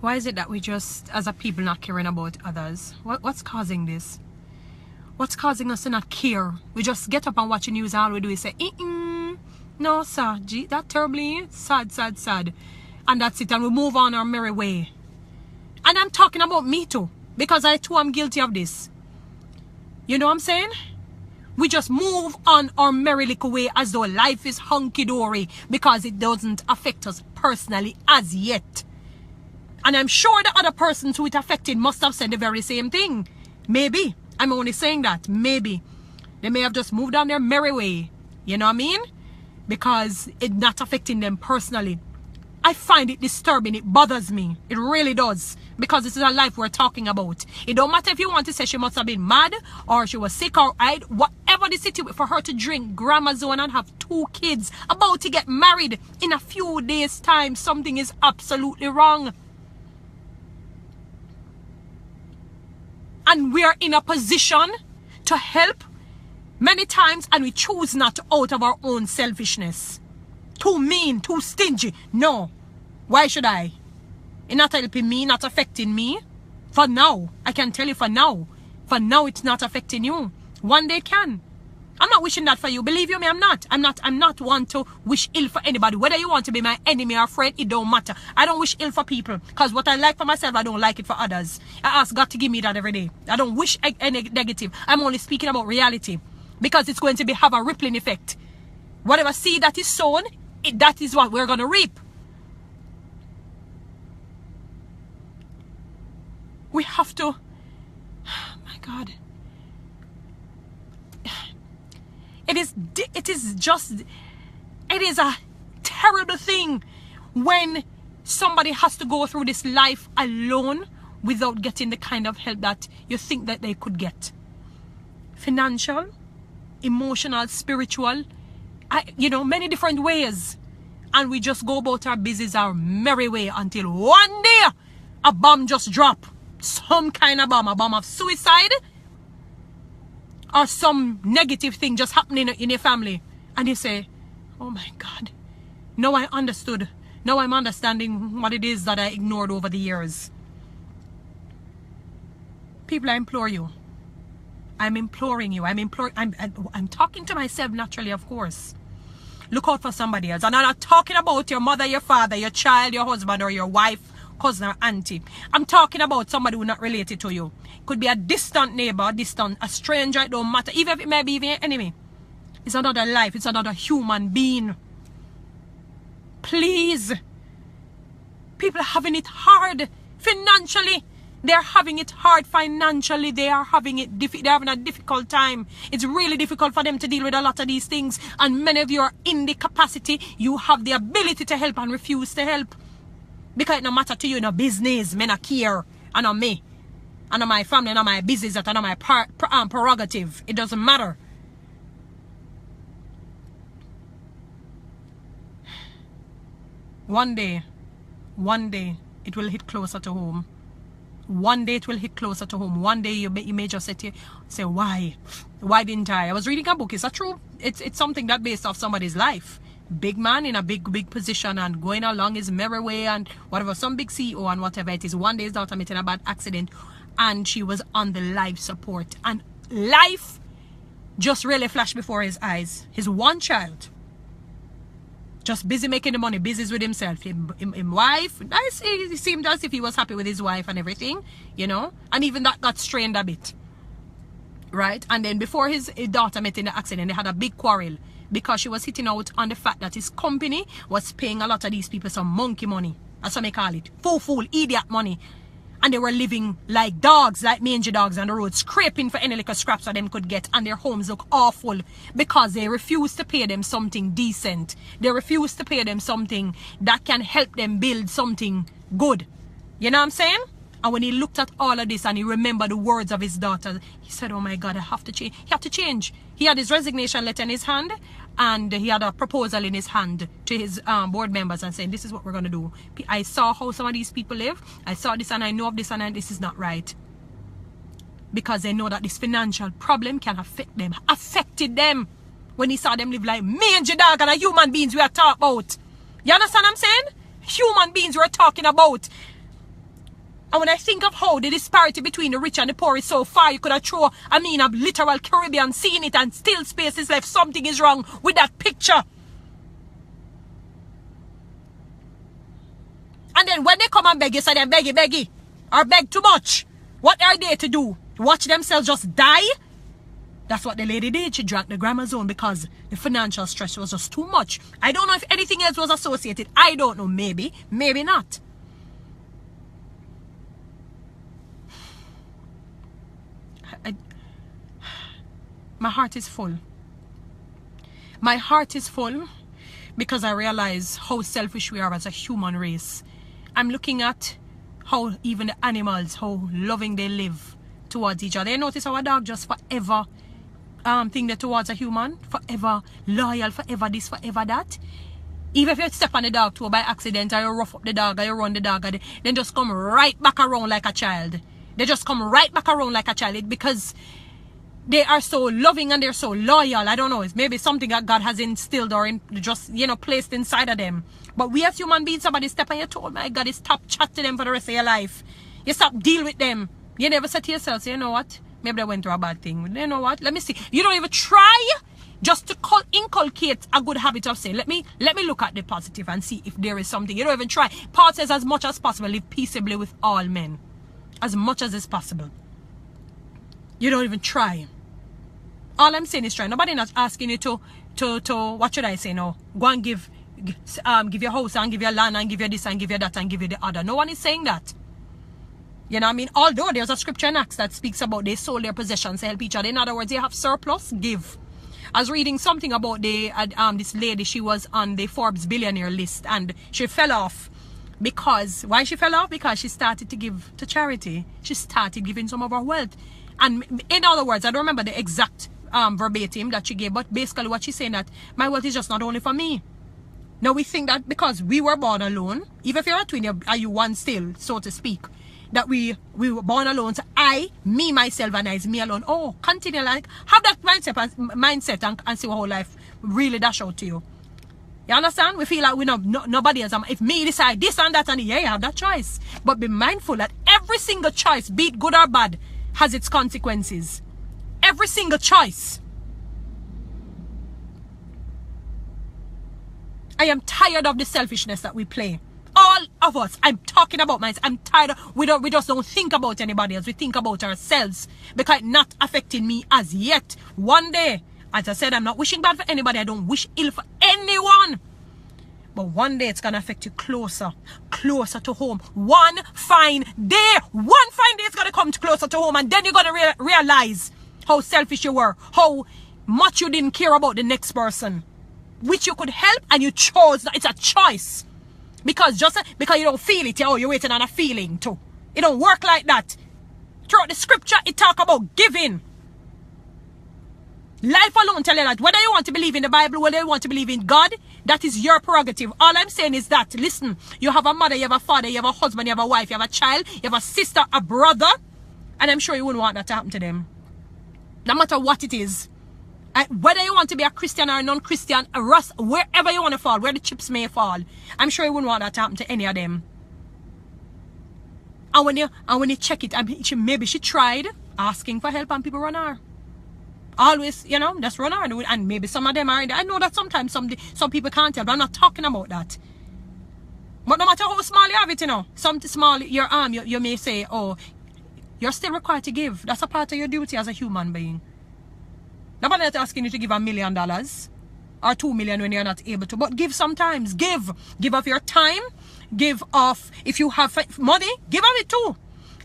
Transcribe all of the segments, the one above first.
Why is it that we just, as a people, not caring about others? What's causing this? What's causing us to not care? We just get up and watch the news and all we do is say, no, sir, gee, that terribly sad, sad, sad. And that's it, and we move on our merry way. And I'm talking about me too, because I too am guilty of this. You know what I'm saying? We just move on our merry little way as though life is hunky-dory because it doesn't affect us personally as yet. And I'm sure the other persons who it affected must have said the very same thing. Maybe. I'm only saying that. Maybe. They may have just moved on their merry way. You know what I mean? Because it's not affecting them personally. I find it disturbing. It bothers me. It really does. Because this is a life we're talking about. It don't matter if you want to say she must have been mad or she was sick or whatever the situation for her to drink Gramazone and have 2 kids about to get married in a few days' time. Something is absolutely wrong. And we are in a position to help many times and we choose not to out of our own selfishness. Too mean, too stingy. No. Why should I? It's not helping me, not affecting me. For now. I can tell you for now. For now it's not affecting you. One day it can. I'm not wishing that for you. Believe you me, I'm not. I'm not one to wish ill for anybody. Whether you want to be my enemy or friend, it don't matter. I don't wish ill for people. Because what I like for myself, I don't like it for others. I ask God to give me that every day. I don't wish any negative. I'm only speaking about reality. Because it's going to have a rippling effect. Whatever seed that is sown, that is what we're going to reap. We have to... Oh my God. It is a terrible thing when somebody has to go through this life alone without getting the kind of help that you think that they could get. Financial, emotional, spiritual, many different ways. And we just go about our business our merry way until one day a bomb just drop. Some kind of bomb, a bomb of suicide or some negative thing just happening in your family. And you say, oh my God, now I understood. Now I'm understanding what it is that I ignored over the years. People, I implore you. I'm imploring you. I'm talking to myself naturally, of course. Look out for somebody else. And I'm not talking about your mother, your father, your child, your husband, or your wife, cousin, or auntie. I'm talking about somebody who's not related to you. Could be a distant neighbor, a stranger, it don't matter. Even if it may be even your enemy. It's another life. It's another human being. Please. People are having it hard financially. They're having it hard financially. They are having it they're having a difficult time. It's really difficult for them to deal with a lot of these things. And many of you are in the capacity. You have the ability to help and refuse to help. Because it no matter to you in a business. Men not care. And on me. And on my family. And on my business. And on my prerogative. It doesn't matter. One day, it will hit closer to home. One day it will hit closer to home. One day you may just say, why? Why didn't I? I was reading a book. It's a true, it's something that based off somebody's life. Big man in a big position and going along his merry way and whatever, some big CEO and whatever it is. One day his daughter met in a bad accident and she was on the life support. And life just really flashed before his eyes. His one child. Just busy making the money, busy with himself. Him wife, it seemed as if he was happy with his wife and everything, and even that got strained a bit, right? And then before his daughter met in the accident, they had a big quarrel because she was hitting out on the fact that his company was paying a lot of these people some monkey money, as some may call it, fool, idiot money. And they were living like dogs, like mangy dogs on the road, scraping for any little scraps that them could get. And their homes look awful because they refuse to pay them something decent. They refuse to pay them something that can help them build something good. You know what I'm saying? And when he looked at all of this and he remembered the words of his daughter, he said, oh my God, I have to change. He had to change. He had his resignation letter in his hand and he had a proposal in his hand to his board members and saying, this is what we're going to do. I saw how some of these people live. I saw this and I know of this and this is not right. Because they know that this financial problem can affect them. Affected them when he saw them live like mangy dog and human beings we are talking about. You understand what I'm saying? Human beings we're talking about. And when I think of how the disparity between the rich and the poor is so far, you could have thrown, I mean, a literal Caribbean, seeing it and still space is left. Something is wrong with that picture. And then when they come and beg, you say them beggy, or beg too much. What are they to do? Watch themselves just die? That's what the lady did. She drank the Gramazone because the financial stress was just too much. I don't know if anything else was associated. I don't know. Maybe. Maybe not. My heart is full. My heart is full because I realize how selfish we are as a human race. I'm looking at how even the animals, how loving they live towards each other. You notice our dog just forever think that towards a human, forever loyal, forever this, forever that. Even if you step on the dog too by accident, or you rough up the dog, or you run the dog, then just come right back around like a child. They just come right back around like a child because they are so loving and they're so loyal. I don't know, it's maybe something that God has instilled or just, placed inside of them. But we as human beings, somebody step on your toe, my God, you stop chat to them for the rest of your life. You stop deal with them. You never say to yourself, you know what? Maybe they went through a bad thing. You know what? Let me see. You don't even try just to inculcate a good habit of saying, let me look at the positive and see if there is something. You don't even try. Paul says, as much as possible, live peaceably with all men. As much as is possible. You don't even try. All I'm saying is try. Nobody not asking you to what should I say now? Go and give your house and give your land and give you this and give you that and give you the other. No one is saying that. You know what I mean? Although there's a scripture in Acts that speaks about they sold their possessions to help each other. In other words, they have surplus, give. I was reading something about this lady. She was on the Forbes billionaire list and she fell off. Because, why she fell off? Because she started to give to charity. She started giving some of her wealth. And in other words, I don't remember the exact verbatim that she gave, but basically what she's saying that my wealth is just not only for me. Now we think that because we were born alone, even if you're a twin, are you one still, so to speak, that we were born alone, so me, myself, and I is me alone. Oh, continue like, have that mindset and see what whole life really dash out to you. You understand? We feel like we know nobody else. If me decide this and that, and yeah, you have that choice. But be mindful that every single choice, be it good or bad, has its consequences. Every single choice. I am tired of the selfishness that we play. All of us. I'm talking about myself. I'm tired of, we just don't think about anybody else. We think about ourselves. Because it's not affecting me as yet. One day, as I said, I'm not wishing bad for anybody. I don't wish ill for anyone. But one day it's going to affect you closer to home. One fine day it's going to come closer to home. And then you're going to realize how selfish you were. How much you didn't care about the next person. Which you could help and you chose. It's a choice. Because because you don't feel it, you're waiting on a feeling too. It don't work like that. Throughout the scripture, it talk about giving. Life alone tell you that whether you want to believe in the Bible, whether you want to believe in God, that is your prerogative. All I'm saying is that, listen, you have a mother, you have a father, you have a husband, you have a wife, you have a child, you have a sister, a brother, and I'm sure you wouldn't want that to happen to them. No matter what it is. Whether you want to be a Christian or a non-Christian, a Rus, wherever you want to fall, where the chips may fall, I'm sure you wouldn't want that to happen to any of them. And when you check it, maybe she tried asking for help and people run her. Always, just run her. And maybe some of them are. I know that sometimes some people can't help, but I'm not talking about that. But no matter how small you have it, some small, your arm, you may say, oh, you're still required to give. That's a part of your duty as a human being. Nobody is asking you to give $1 million or $2 million when you're not able to. But give sometimes. Give of your time. Give of, if you have money, give of it too.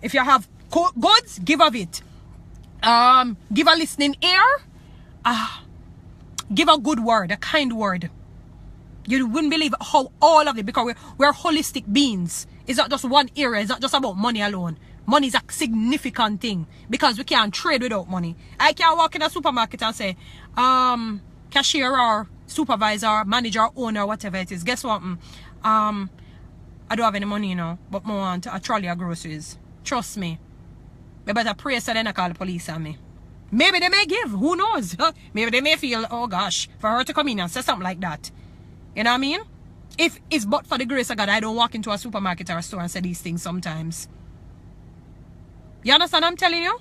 If you have goods, give of it. Give a listening ear. Give a good word, a kind word. You wouldn't believe how all of it, because we're holistic beings. It's not just one area. It's not just about money alone. Money is a significant thing because we can't trade without money. I can't walk in a supermarket and say, cashier or supervisor, manager, owner, whatever it is. Guess what? I don't have any money, but I want a trolley of groceries. Trust me. I better pray so they don't call the police on me. Maybe they may give. Who knows? Maybe they may feel, oh gosh, for her to come in and say something like that. You know what I mean? If it's but for the grace of God, I don't walk into a supermarket or a store and say these things sometimes. You understand what I'm telling you?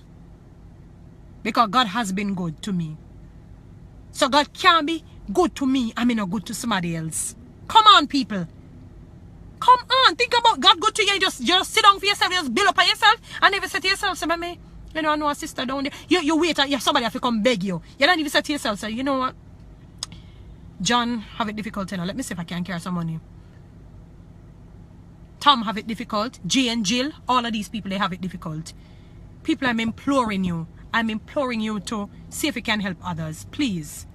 Because God has been good to me. So God can't be good to me, I mean not good to somebody else. Come on, people. Come on. Think about God good to you. You just sit down for yourself. You just build up on yourself. And never say to yourself, say, me, you know, I know a sister down there. You wait. Somebody have to come beg you. You don't even say to yourself, say, you know what? John have it difficult, you know. Let me see if I can carry some money. Tom have it difficult. Jay and Jill, all of these people, they have it difficult. People, I'm imploring you. I'm imploring you to see if you can help others. Please.